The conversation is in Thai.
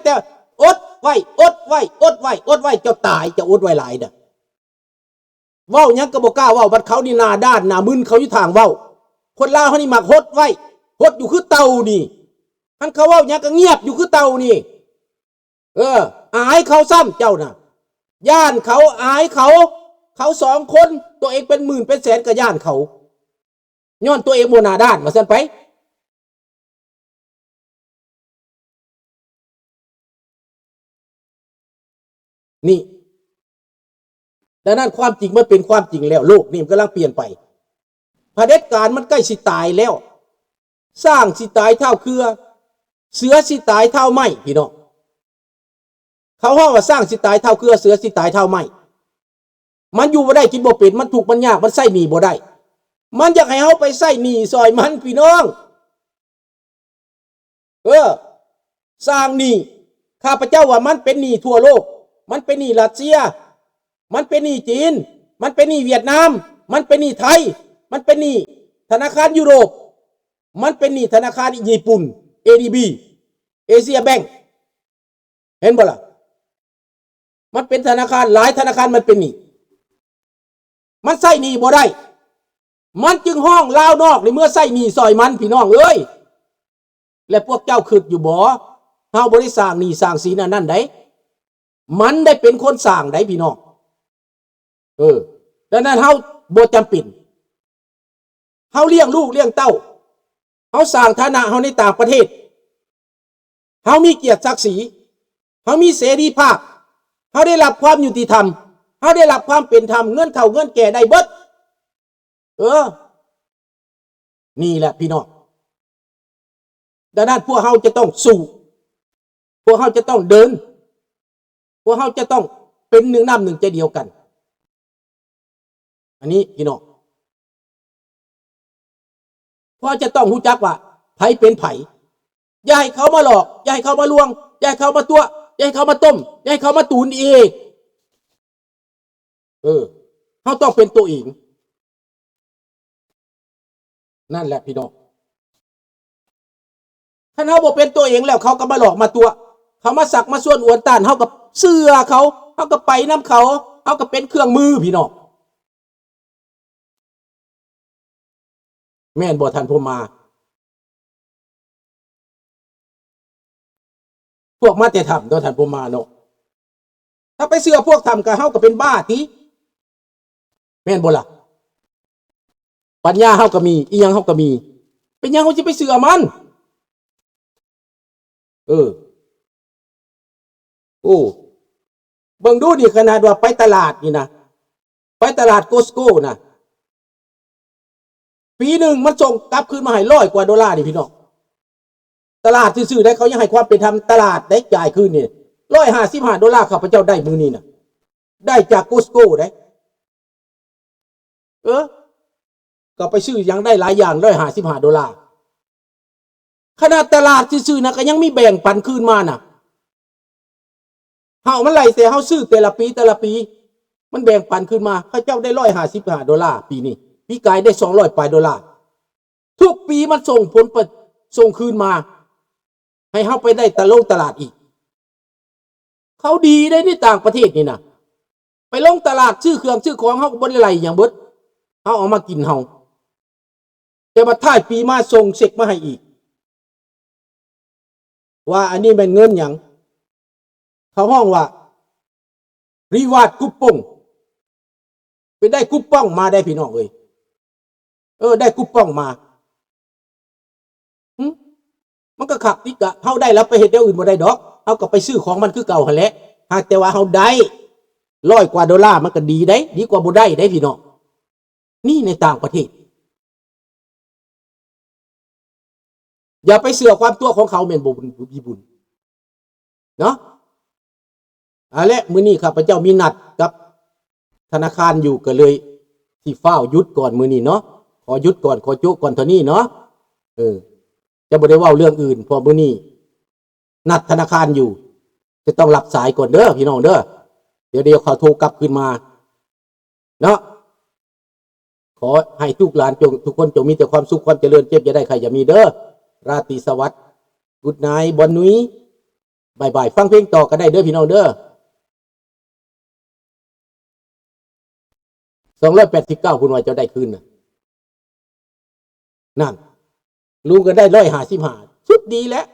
แต่อดไว้อดไว้อดไว้อดไว้เจ้าตายจะอดไว้หลายเด้อเว้ายังก็บ่กล้าเว้าบัดเขานี่หน้าด้านหน้ามึนเขาอยู่ทางเว้าคนลาวเฮานี่มักหดไว้หดอยู่คือเต่านี่คันเขาเว้ายังก็เงียบอยู่คือเต่านี่อายเขาซ้ำเจ้าน่ะย่านเขาอายเขาสองคนตัวเองเป็นหมื่นเป็นแสนก็ย่านเขาย้อนตัวเองบ่หน้าด้านว่าซั่นไปนี่ดังนั้นความจริงมันเป็นความจริงแล้วโลกนี่มันกำลังเปลี่ยนไปเผด็จการมันใกล้สิตายแล้วสร้างสิตายเท่าเครือเสือสิตายเท่าไม้พี่น้องเขาว่าสร้างสิตายเท่าเครือเสือสิตายเท่าไม้มันอยู่บ่ได้กินบ่เป็นมันถูกมันยากมันใส่หนีบ่ได้มันอยากให้เฮาไปใส่หนีซอยมันพี่น้องสร้างหนีข้าพเจ้าว่ามันเป็นหนีทั่วโลกมันเป็นหนีรัสเซียมันเป็นหนี้จีนมันเป็นหนี้เวียดนามมันเป็นหนี้ไทยมันเป็นหนี้ธนาคารยุโรปมันเป็นหนี้ธนาคารญี่ปุ่น ADB เอเชียแบงก์เห็นบ่ล่ะมันเป็นธนาคารหลายธนาคารมันเป็นหนี้มันใส่หนี้บ่ได้มันจึงห้องลาวนอกในเมื่อใส่หนี้ซอยมันพี่น้องเอ้ยและพวกเจ้าคิดอยู่บ่เฮาบ่ได้สร้างหนี้สร้างสินนั่นได้มันได้เป็นคนสร้างได้พี่น้องดังนั้นเฮาบ่จำเป็นเฮาเลี้ยงลูกเลี้ยงเต้าเฮาสร้างฐานะเฮาในต่างประเทศเฮามีเกียรติศักดิ์ศรีเฮามีเสรีภาพเฮาได้รับความยุติธรรมเฮาได้รับความเป็นธรรมเงินเข้าเงินแก่ได้เบิดนี่แหละพี่น้องดังนั้นพวกเฮาจะต้องสู้พวกเฮาจะต้องเดินพวกเฮาจะต้องเป็นหนึ่งน้ำหนึ่งใจเดียวกันอันนี้พี่น้องเพราะจะต้องรู้จักว่าไผเป็นไผอย่าให้เขามาหลอกอย่าให้เขามาลวงอย่าให้เขามาตัวอย่าให้เขามาต้มอย่าให้เขามาตูนอีกเขาต้องเป็นตัวเองนั่นแหละพี่น้องถ้าเขาบอกเป็นตัวเองแล้วเขาก็มาหลอกมาตัวเขามาสักมาส่วนอวนต้านเขากับเสื้อเขาก็ไปน้ำเขาก็เป็นเครื่องมือพี่น้องแม่นบ่ทันพมาพวกมาแต่ทำโดยทันพมาเนาะถ้าไปเสื้อพวกทำกับเฮาก็เป็นบ้าทีแม่นบ่ล่ะปัญญาเฮาก็มีอีหยังเฮาก็มีเป็นหยังเฮาสิไปเสื้อมันโอ้เบิ่งดูดิขนาดว่าไปตลาดนี่นะไปตลาดโกสโก้นะปีหนึ่งมันส่งกลับคืนมาให้$100 กว่าดิพี่น้องตลาดซื่อๆได้เขายังให้ความเป็นธรรมตลาดได้จ่ายคืนนี่$155ข้าพเจ้าได้มือนี้นะได้จากโกสโก้ได้ก็ไปซื้อยังได้หลายอย่าง$155ขนาดตลาดซื่อๆนะก็ยังมีแบ่งปันคืนมาน่ะเฮามันไหลแต่เฮาซื้อแต่ละปีมันแบ่งปันคืนมาข้าเจ้าได้$155ปีนี้ปีกายได้$200 ปลายทุกปีมันส่งผลส่งคืนมาให้เฮาไปได้ตลาดอีกเขาดีได้ในต่างประเทศนี่นะไปลงตลาดซื้อเครื่องซื้อของเฮาก็บ่ได้ไหลอย่างเบิดเฮาเอามากินเฮาแต่มาท้ายปีมาส่งเช็คมาให้อีกว่าอันนี้เป็นเงินหยังเขาห้องว่ารีวาร์ดคูปองไปได้คูปองมาได้พี่น้องได้คูปองมามันก็ขับติกะเฮาได้แล้วไปเฮ็ดแนวอื่นบ่ได้ดอกเฮาก็ไปซื้อของมันคือเก่าหั่นแหละหากแต่ว่าเฮาได้$100 กว่ามันก็ดีได้ดีกว่าบ่ได้ได้พี่น้องนี่ในต่างประเทศอย่าไปเสือความตัวของเขาแม่นบ่บุญเนาะและมื้อนี้ข้าพเจ้ามีนัดกับธนาคารอยู่ก็เลยที่ฟ้าวหยุดก่อนมื้อนี้เนาะขอหยุดก่อนขอจุก่อนเท่านี้เนาะจะบ่ได้เว้าเรื่องอื่นเพราะมื้อนี้นัดธนาคารอยู่จะต้องรับสายก่อนเด้อพี่น้องเด้อเดี๋ยวเขาโทรกลับคืนมาเนาะขอให้ทุกหลานทุกคนจงมีแต่ความสุขความเจริญเจ็บอย่าได้ใครอย่ามีเด้อราตรีสวัสดิ์กุดไนท์บอนนุย บ่ายฟังเพลงต่อก็ได้เด้อพี่น้องเด้อ289คุณว่าจะได้คืนน่ะนั่นลุงก็ได้155ชุดดีแล้ว